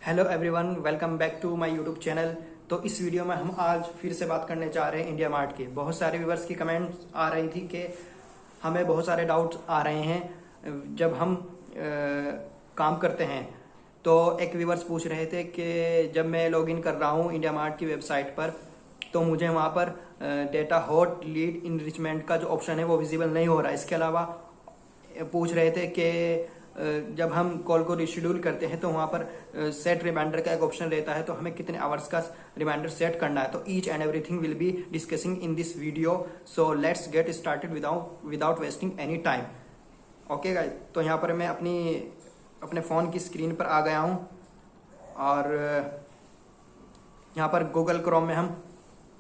Hello everyone, welcome back to my YouTube channel. तो इस video में हम आज फिर से बात करने जा रहे हैं इंडिया मार्ट की। बहुत सारे व्यूवर्स की कमेंट्स आ रही थी कि हमें बहुत सारे डाउट्स आ रहे हैं जब हम काम करते हैं। तो एक व्यूवर्स पूछ रहे थे कि जब मैं लॉगिन कर रहा हूँ इंडिया मार्ट की वेबसाइट पर तो मुझे वहाँ पर डेटा हॉट लीड इनरिचमेंट का जो ऑप्शन है वो विजिबल नहीं हो रहा है। इसके अलावा पूछ रहे थे कि जब हम कॉल को रिशेड्यूल करते हैं तो वहाँ पर सेट रिमाइंडर का एक ऑप्शन रहता है, तो हमें कितने आवर्स का रिमाइंडर सेट करना है। तो each and everything will be discussing in this video, so let's get started without wasting any time. Okay guys, तो यहाँ पर मैं अपने फ़ोन की स्क्रीन पर आ गया हूँ और यहाँ पर गूगल क्रोम में हम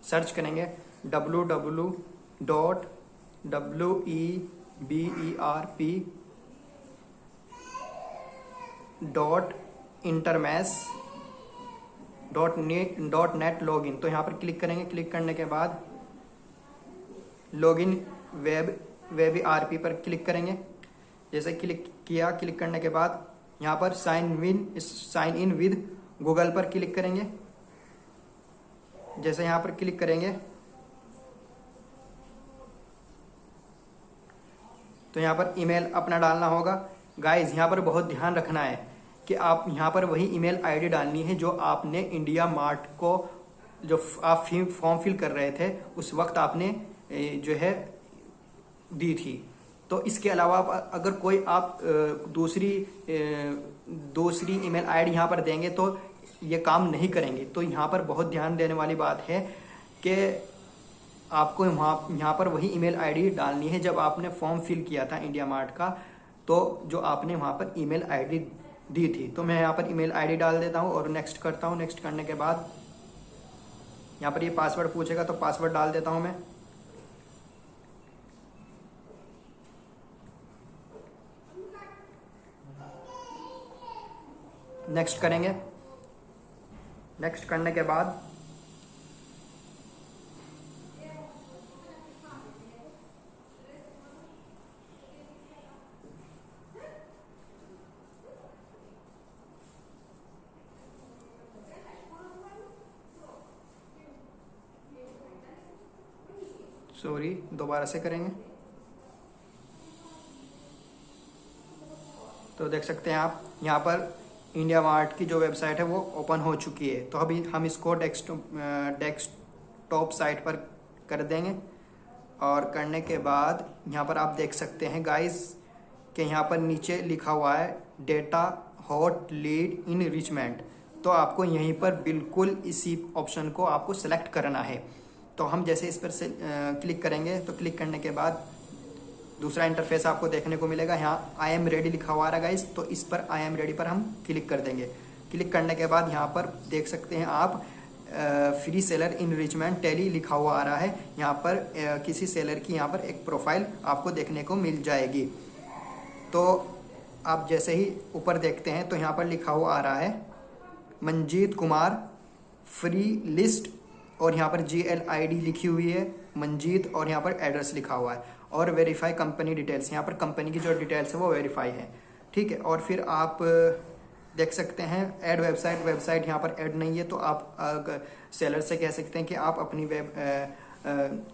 सर्च करेंगे www.intermesh.net लॉगिन। तो यहाँ पर क्लिक करेंगे। क्लिक करने के बाद लॉगिन वेब आरपी पर क्लिक करेंगे। जैसे क्लिक किया, क्लिक करने के बाद यहाँ पर साइन इन विद गूगल पर क्लिक करेंगे। जैसे यहाँ पर क्लिक करेंगे तो यहाँ पर ईमेल अपना डालना होगा। गाइज, यहाँ पर बहुत ध्यान रखना है कि आप यहाँ पर वही ईमेल आईडी डालनी है जो आपने इंडिया मार्ट को जो आप फॉर्म फिल कर रहे थे उस वक्त आपने जो है दी थी। तो इसके अलावा अगर कोई आप दूसरी ईमेल आईडी यहाँ पर देंगे तो ये काम नहीं करेंगे। तो यहाँ पर बहुत ध्यान देने वाली बात है कि आपको यहाँ पर वही ईमेल आईडी डालनी है जब आपने फॉर्म फिल किया था इंडिया मार्ट का, तो जो आपने वहाँ पर ईमेल आईडी दी थी। तो मैं यहाँ पर ईमेल आईडी डाल देता हूँ और नेक्स्ट करता हूँ। नेक्स्ट करने के बाद यहाँ पर ये पासवर्ड पूछेगा तो पासवर्ड डाल देता हूँ मैं। नेक्स्ट करेंगे। नेक्स्ट करने के बाद दोबारा से करेंगे। तो देख सकते हैं आप यहाँ पर इंडिया मार्ट की जो वेबसाइट है वो ओपन हो चुकी है। तो अभी हम इसको डेस्कटॉप साइट पर कर देंगे और करने के बाद यहाँ पर आप देख सकते हैं गाइस कि यहाँ पर नीचे लिखा हुआ है डेटा हॉट लीड इनरिचमेंट। तो आपको यहीं पर बिल्कुल इसी ऑप्शन को आपको सेलेक्ट करना है। तो हम जैसे इस पर से क्लिक करेंगे तो क्लिक करने के बाद दूसरा इंटरफेस आपको देखने को मिलेगा। यहाँ आई एम रेडी लिखा हुआ है गाइस, तो इस पर आई एम रेडी पर हम क्लिक कर देंगे। क्लिक करने के बाद यहाँ पर देख सकते हैं आप फ्री सेलर इनरिचमेंट टैली लिखा हुआ आ रहा है। यहाँ पर किसी सेलर की यहाँ पर एक प्रोफाइल आपको देखने को मिल जाएगी। तो आप जैसे ही ऊपर देखते हैं तो यहाँ पर लिखा हुआ आ रहा है मंजीत कुमार फ्री लिस्ट, और यहाँ पर GLID लिखी हुई है मंजीत, और यहाँ पर एड्रेस लिखा हुआ है और वेरीफाई कंपनी डिटेल्स। यहाँ पर कंपनी की जो डिटेल्स है वो वेरीफाई है, ठीक है। और फिर आप देख सकते हैं ऐड वेबसाइट यहाँ पर ऐड नहीं है, तो आप सेलर से कह सकते हैं कि आप अपनी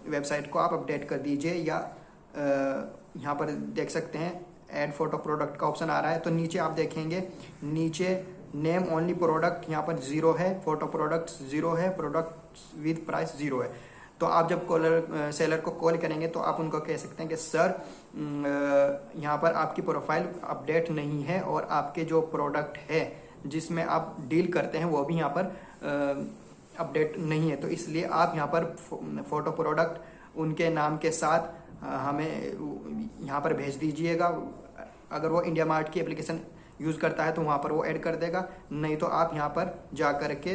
वेबसाइट को आप अपडेट कर दीजिए। या यहाँ पर देख सकते हैं ऐड फोटो प्रोडक्ट का ऑप्शन आ रहा है। तो नीचे आप देखेंगे, नीचे नेम ओनली प्रोडक्ट यहाँ पर 0 है, फोटो प्रोडक्ट 0 है, प्रोडक्ट विद प्राइस 0 है। तो आप जब सेलर को कॉल करेंगे तो आप उनको कह सकते हैं कि सर यहाँ पर आपकी प्रोफाइल अपडेट नहीं है और आपके जो प्रोडक्ट है जिसमें आप डील करते हैं वो भी यहाँ पर अपडेट नहीं है। तो इसलिए आप यहाँ पर फोटो प्रोडक्ट उनके नाम के साथ हमें यहाँ पर भेज दीजिएगा। अगर वो इंडिया मार्ट की एप्लीकेशन यूज़ करता है तो वहाँ पर वो ऐड कर देगा, नहीं तो आप यहाँ पर जा कर के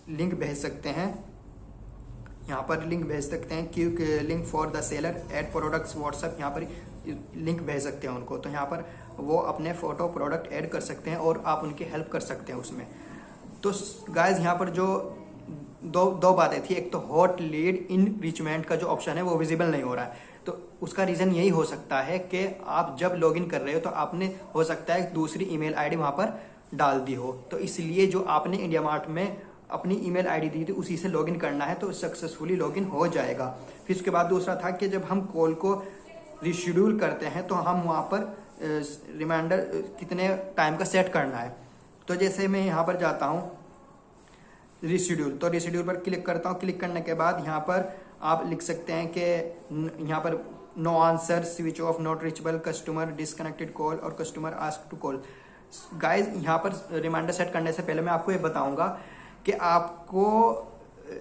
लिंक भेज सकते हैं। यहाँ पर लिंक भेज सकते हैं quick link for the seller ad products WhatsApp, यहाँ पर लिंक भेज सकते हैं उनको। तो यहाँ पर वो अपने फोटो प्रोडक्ट ऐड कर सकते हैं और आप उनकी हेल्प कर सकते हैं उसमें। तो गाइज यहाँ पर जो दो बातें थी, एक तो हॉट लीड इनरिचमेंट का जो ऑप्शन है वो विजिबल नहीं हो रहा है। तो उसका रीज़न यही हो सकता है कि आप जब लॉगिन कर रहे हो तो आपने हो सकता है दूसरी ईमेल आईडी वहाँ पर डाल दी हो। तो इसलिए जो आपने इंडिया मार्ट में अपनी ईमेल आईडी दी थी उसी से लॉगिन करना है, तो सक्सेसफुली लॉगिन हो जाएगा। फिर उसके बाद दूसरा था कि जब हम कॉल को रिशेड्यूल करते हैं तो हम वहाँ पर रिमाइंडर कितने टाइम का सेट करना है। तो जैसे मैं यहाँ पर जाता हूँ रिशेड्यूल, तो रिशेड्यूल पर क्लिक करता हूँ। क्लिक करने के बाद यहाँ पर आप लिख सकते हैं कि यहाँ पर no answer, switch off, not reachable, customer disconnected call और customer ask to call. Guys यहाँ पर रिमाइंडर सेट करने से पहले मैं आपको ये बताऊंगा कि आपको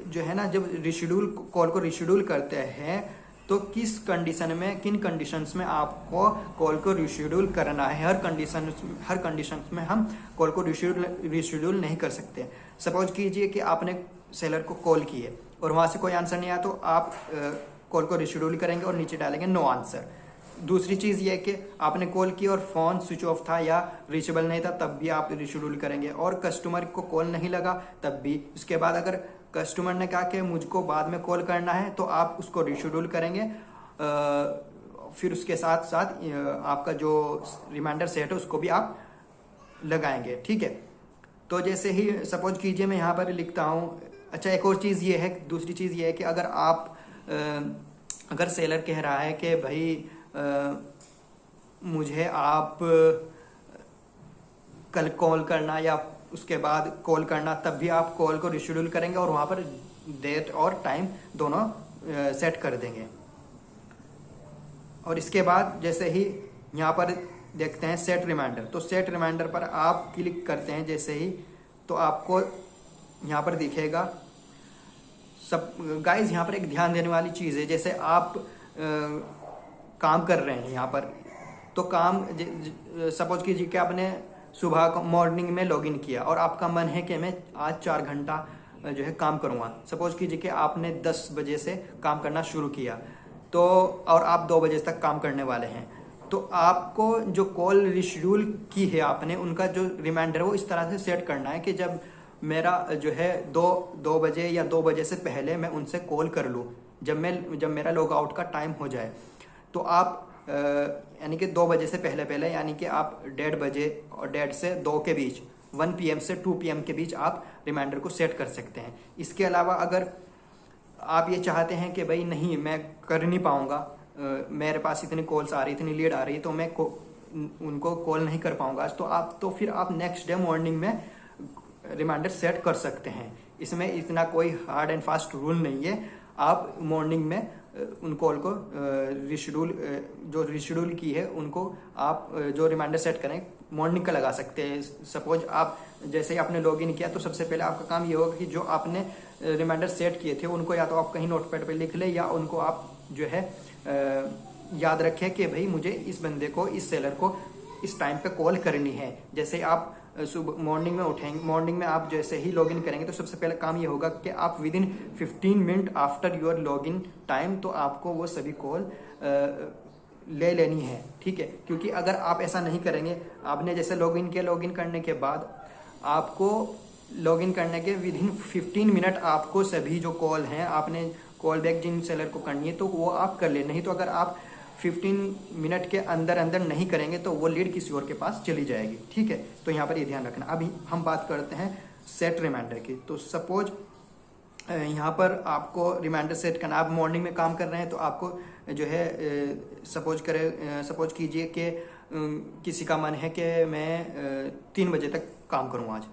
जो है ना, जब रिशेड्यूल कॉल को रिशेड्यूल करते हैं तो किस कंडीशन में, किन कंडीशंस में आपको कॉल को रिशेड्यूल करना है। हर कंडीशन में हम कॉल को रिशेड्यूल नहीं कर सकते। सपोज कीजिए कि आपने सेलर को कॉल किए और वहां से कोई आंसर नहीं आया, तो आप कॉल को रिशेड्यूल करेंगे और नीचे डालेंगे नो आंसर। दूसरी चीज़ ये है कि आपने कॉल की और फ़ोन स्विच ऑफ था या रीचेबल नहीं था, तब भी आप रिशेड्यूल करेंगे। और कस्टमर को कॉल नहीं लगा तब भी। उसके बाद अगर कस्टमर ने कहा कि मुझको बाद में कॉल करना है, तो आप उसको रिशेड्यूल करेंगे। फिर उसके साथ साथ आपका जो रिमाइंडर सेट है उसको भी आप लगाएंगे, ठीक है। तो जैसे ही सपोज कीजिए मैं यहाँ पर लिखता हूँ। अच्छा, एक और चीज़ ये है, दूसरी चीज़ ये है कि अगर आप अगर सेलर कह रहा है कि भाई मुझे आप कल कॉल करना या उसके बाद कॉल करना, तब भी आप कॉल को रिशेड्यूल करेंगे और वहाँ पर डेट और टाइम दोनों सेट कर देंगे। और इसके बाद जैसे ही यहाँ पर देखते हैं सेट रिमाइंडर, तो सेट रिमाइंडर पर आप क्लिक करते हैं जैसे ही, तो आपको यहाँ पर दिखेगा सब। गाइज यहाँ पर एक ध्यान देने वाली चीज़ है, जैसे आप काम कर रहे हैं यहाँ पर, तो काम सपोज कीजिए कि आपने सुबह को मॉर्निंग में लॉगिन किया और आपका मन है कि मैं आज 4 घंटा जो है काम करूँगा। सपोज कीजिए कि आपने 10 बजे से काम करना शुरू किया, तो और आप 2 बजे तक काम करने वाले हैं, तो आपको जो कॉल रिशेड्यूल की है आपने, उनका जो रिमाइंडर वो इस तरह से सेट करना है कि जब मेरा जो है 2 बजे या 2 बजे से पहले मैं उनसे कॉल कर लूँ, जब मेरा लॉग आउट का टाइम हो जाए। तो आप यानी कि 2 बजे से पहले यानी कि आप 1:30 बजे और 1:30 से 2 के बीच, 1 PM से 2 PM के बीच आप रिमाइंडर को सेट कर सकते हैं। इसके अलावा अगर आप ये चाहते हैं कि भाई नहीं मैं कर नहीं पाऊँगा, मेरे पास इतनी कॉल्स आ रही, इतनी लीड आ रही, तो मैं उनको कॉल नहीं कर पाऊँगा आज, तो फिर आप नेक्स्ट डे मॉर्निंग में रिमाइंडर सेट कर सकते हैं। इसमें इतना कोई हार्ड एंड फास्ट रूल नहीं है। आप मॉर्निंग में उन कॉल को रिशेड्यूल की है उनको आप जो रिमाइंडर सेट करें मॉर्निंग का लगा सकते हैं। सपोज आप जैसे ही आपने लॉगिन किया, तो सबसे पहले आपका काम ये होगा कि जो आपने रिमाइंडर सेट किए थे उनको या तो आप कहीं नोटपैड पे लिख लें, या उनको आप जो है याद रखें कि भाई मुझे इस बंदे को, इस सेलर को इस टाइम पे कॉल करनी है। जैसे आप सुबह मॉर्निंग में उठेंगे, मॉर्निंग में आप जैसे ही लॉगिन करेंगे, तो सबसे पहले काम ये होगा कि आप within 15 minute after your login time, तो आपको वो सभी कॉल ले लेनी है, ठीक है। क्योंकि अगर आप ऐसा नहीं करेंगे, आपने जैसे लॉगिन किया, लॉगिन करने के बाद आपको लॉगिन करने के विदिन 15 मिनट आपको सभी जो कॉल हैं, आपने कॉल बैक जिन सेलर को करनी है तो वो आप कर ले। नहीं तो अगर आप 15 मिनट के अंदर नहीं करेंगे तो वो लीड किसी और के पास चली जाएगी, ठीक है। तो यहाँ पर ये ध्यान रखना। अभी हम बात करते हैं सेट रिमाइंडर की। तो सपोज यहाँ पर आपको रिमाइंडर सेट करना, आप मॉर्निंग में काम कर रहे हैं, तो आपको जो है सपोज कीजिए कि किसी का मन है कि मैं 3 बजे तक काम करूँ आज,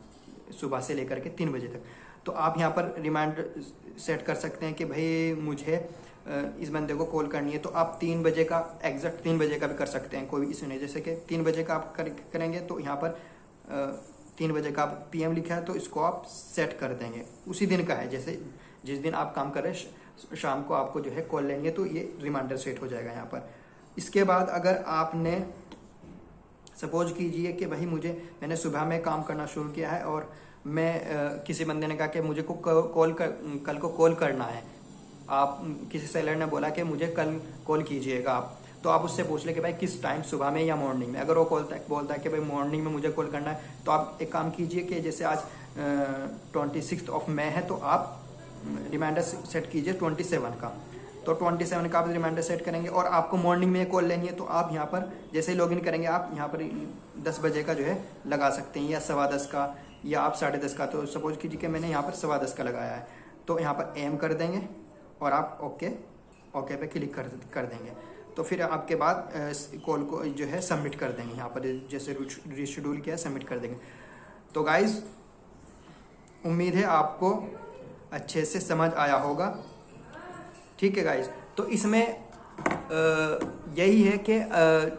सुबह से लेकर के 3 बजे तक। तो आप यहाँ पर रिमाइंडर सेट कर सकते हैं कि भाई मुझे इस बंदे को कॉल करनी है, तो आप 3 बजे का, एग्जैक्ट 3 बजे का भी कर सकते हैं, कोई इशू नहीं। जैसे कि 3 बजे का आप करेंगे, तो यहाँ पर 3 बजे का आप PM लिखा है, तो इसको आप सेट कर देंगे। उसी दिन का है, जैसे जिस दिन आप काम कर रहे हैं शाम को आपको जो है कॉल लेंगे, तो ये रिमाइंडर सेट हो जाएगा यहाँ पर। इसके बाद अगर आपने सपोज कीजिए कि भाई मैंने सुबह में काम करना शुरू किया है और मैं किसी बंदे ने कहा कि मुझे कल को कॉल करना है, आप किसी सेलर ने बोला कि मुझे कल कॉल कीजिएगा आप, तो आप उससे पूछ ले कि भाई किस टाइम, सुबह में या मॉर्निंग में। अगर वो बोलता है कि भाई मॉर्निंग में मुझे कॉल करना है, तो आप एक काम कीजिए कि जैसे आज 26 मई है, तो आप रिमाइंडर सेट कीजिए 27 का। तो 27 का आप रिमाइंडर सेट करेंगे। और आपको मॉर्निंग में कॉल लेनी है तो आप यहाँ पर जैसे ही लॉगिन करेंगे आप यहाँ पर 10 बजे का जो है लगा सकते हैं, या 10:15 का, या आप 10:30 का। तो सपोज कीजिए कि मैंने यहाँ पर 10:15 का लगाया है, तो यहाँ पर एम कर देंगे और आप ओके पे क्लिक कर देंगे। तो फिर आपके बाद कॉल को जो है सबमिट कर देंगे, यहाँ पर जैसे रिशेड्यूल किया सबमिट कर देंगे। तो गाइज उम्मीद है आपको अच्छे से समझ आया होगा, ठीक है गाइज। तो इसमें यही है कि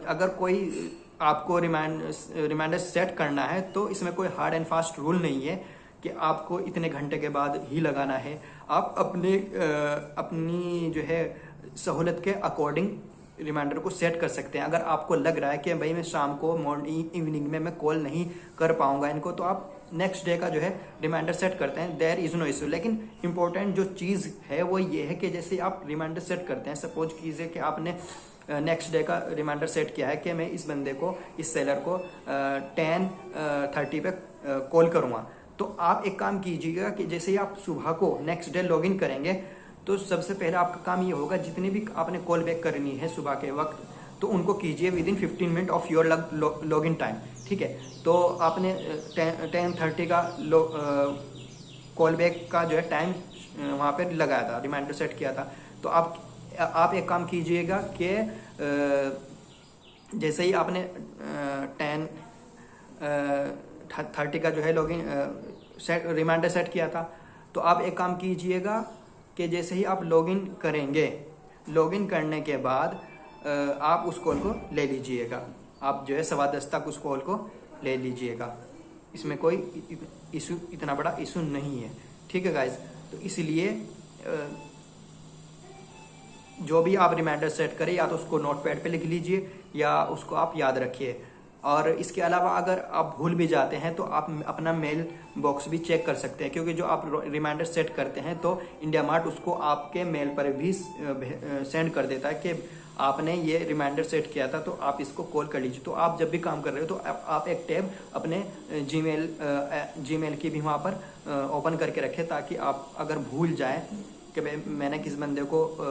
अगर कोई आपको रिमाइंडर सेट करना है तो इसमें कोई हार्ड एंड फास्ट रूल नहीं है कि आपको इतने घंटे के बाद ही लगाना है। आप अपनी जो है सहूलत के अकॉर्डिंग रिमाइंडर को सेट कर सकते हैं। अगर आपको लग रहा है कि भाई मैं शाम को मॉर्निंग इवनिंग में मैं कॉल नहीं कर पाऊंगा इनको, तो आप नेक्स्ट डे का जो है रिमाइंडर सेट करते हैं, देयर इज नो इशू। लेकिन इंपॉर्टेंट जो चीज़ है वो ये है कि जैसे आप रिमाइंडर सेट करते हैं, सपोज कीजिए कि आपने नेक्स्ट डे का रिमाइंडर सेट किया है कि मैं इस बंदे को, इस सेलर को 10:30 पे कॉल करूँगा। तो आप एक काम कीजिएगा कि जैसे ही आप सुबह को नेक्स्ट डे लॉगिन करेंगे तो सबसे पहले आपका काम ये होगा, जितनी भी आपने कॉल बैक करनी है सुबह के वक्त तो उनको कीजिए within 15 minute of your login time, ठीक है। तो आपने 10:30 का कॉल बैक का जो है टाइम वहाँ पे लगाया था, रिमाइंडर सेट किया था। तो आप एक काम कीजिएगा कि जैसे ही आपने 10:30 का जो है रिमाइंडर सेट किया था, तो आप एक काम कीजिएगा कि जैसे ही आप लॉगिन करेंगे, लॉगिन करने के बाद आप उस कॉल को ले लीजिएगा। आप जो है 10:15 तक उस कॉल को ले लीजिएगा, इसमें कोई इशू, इतना बड़ा इशू नहीं है, ठीक है गाइज। तो इसलिए जो भी आप रिमाइंडर सेट करें या तो उसको नोटपैड पे लिख लीजिए या उसको आप याद रखिए। और इसके अलावा अगर आप भूल भी जाते हैं तो आप अपना मेल बॉक्स भी चेक कर सकते हैं, क्योंकि जो आप रिमाइंडर सेट करते हैं तो इंडिया मार्ट उसको आपके मेल पर भी सेंड कर देता है कि आपने ये रिमाइंडर सेट किया था, तो आप इसको कॉल कर लीजिए। तो आप जब भी काम कर रहे हो तो आप एक टैब अपने जीमेल की भी वहाँ पर ओपन करके रखें, ताकि आप अगर भूल जाए कि भाई मैंने किस बंदे को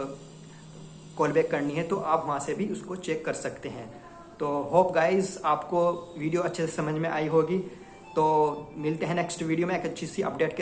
कॉल बैक करनी है तो आप वहाँ से भी उसको चेक कर सकते हैं। तो होप गाइज आपको वीडियो अच्छे से समझ में आई होगी। तो मिलते हैं नेक्स्ट वीडियो में एक अच्छी सी अपडेट के साथ।